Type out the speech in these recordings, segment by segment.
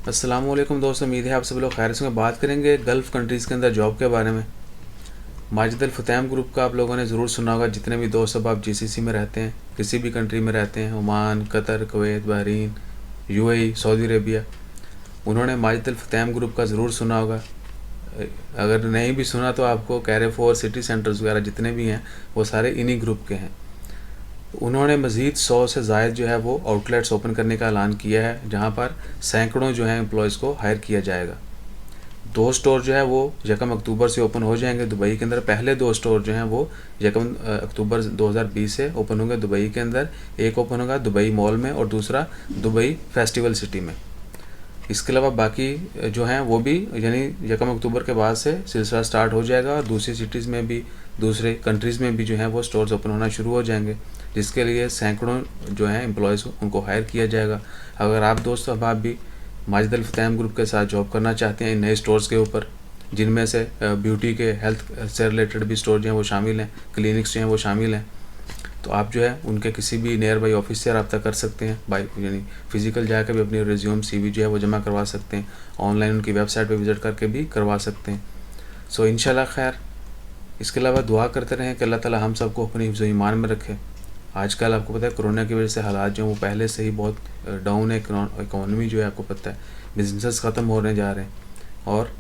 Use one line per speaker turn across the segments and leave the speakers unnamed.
अस्सलाम वालेकुम दोस्तों, उम्मीद है आप सब लोग खैर से बात करेंगे गल्फ़ कंट्रीज़ के अंदर जॉब के बारे में। माजिद अल फुतैम ग्रुप का आप लोगों ने ज़रूर सुना होगा। जितने भी दोस्त अब आप जीसीसी में रहते हैं, किसी भी कंट्री में रहते हैं, Oman, Qatar, Kuwait, Bahrain, UAE, Saudi Arabia, उन्होंने माजिद अल फुतैम ग्रुप का ज़रूर सुना होगा। अगर नहीं भी सुना तो आपको कैरेफोर, सिटी सेंटर्स वगैरह जितने भी हैं वो सारे इन्हीं ग्रुप के हैं। उन्होंने मज़ीद 100 से ज़ायद जो है वो आउटलेट्स ओपन करने का ऐलान किया है, जहाँ पर सैकड़ों जो है एम्प्लॉयज़ को हायर किया जाएगा। 2 स्टोर जो है वो 1 अक्टूबर से ओपन हो जाएंगे दुबई के अंदर। पहले 2 स्टोर जो हैं वो 1 अक्टूबर 2020 से ओपन होंगे दुबई के अंदर। एक ओपन होगा दुबई मॉल में और दूसरा दुबई फेस्टिवल सिटी में। इसके अलावा बाकी जो हैं वो भी यानी 1 अक्टूबर के बाद से सिलसिला स्टार्ट हो जाएगा और दूसरी सिटीज़ में भी, दूसरे कंट्रीज़ में भी जो हैं वो स्टोर्स ओपन होना शुरू हो जाएंगे, जिसके लिए सैकड़ों जो हैं एम्प्लॉयज़ उनको हायर किया जाएगा। अगर आप दोस्त अब आप भी माजिद अल फुतैम ग्रुप के साथ जॉब करना चाहते हैं इन नए स्टोर्स के ऊपर, जिनमें से ब्यूटी के, हेल्थ से रिलेटेड भी स्टोर जो हैं वो शामिल हैं, क्लिनिक्स जो हैं वो शामिल हैं, तो आप जो है उनके किसी भी नियर बाई ऑफिस से रब्ता कर सकते हैं। बाई यानी फ़िज़िकल जाकर भी अपनी रिज्यूम, सीवी जो है वो जमा करवा सकते हैं। ऑनलाइन उनकी वेबसाइट पे विज़िट करके भी करवा सकते हैं। सो इंशाल्लाह खैर। इसके अलावा दुआ करते रहें कि अल्लाह ताला हम सबको अपनी हिफ्ज़ ईमान में रखे। आजकल आपको पता है कोरोना की वजह से हालात जो हैं वो पहले से ही बहुत डाउन है। इकॉनमी जो है आपको पता है, बिजनेस ख़त्म होने जा रहे हैं और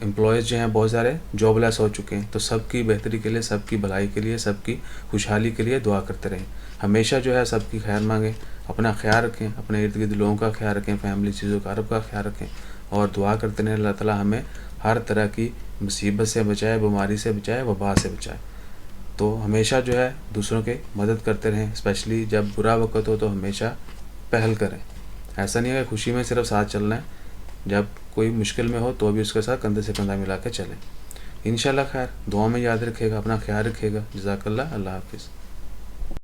एम्प्लॉयज़ जो हैं बहुत सारे जॉबलेस हो चुके हैं। तो सबकी बेहतरी के लिए, सबकी भलाई के लिए, सबकी खुशहाली के लिए दुआ करते रहें। हमेशा जो है सबकी खैर मांगें, अपना ख्याल रखें, अपने इर्द गिर्द लोगों का ख्याल रखें, फैमिली चीज़ों का अरब का ख्याल रखें और दुआ करते रहें अल्लाह ताला हमें हर तरह की मुसीबत से बचाए, बीमारी से बचाए, वबा से बचाए। तो हमेशा जो है दूसरों की मदद करते रहें, स्पेशली जब बुरा वक़्त हो तो हमेशा पहल करें। ऐसा नहीं है कि खुशी में सिर्फ साथ चलना है, जब कोई मुश्किल में हो तो भी उसके साथ कंधे से कंधा मिला के चलें। इंशाल्लाह खैर। दुआ में याद रखिएगा, अपना ख्याल रखिएगा। जज़ाकल्लाह। अल्लाह हाफ़िज़।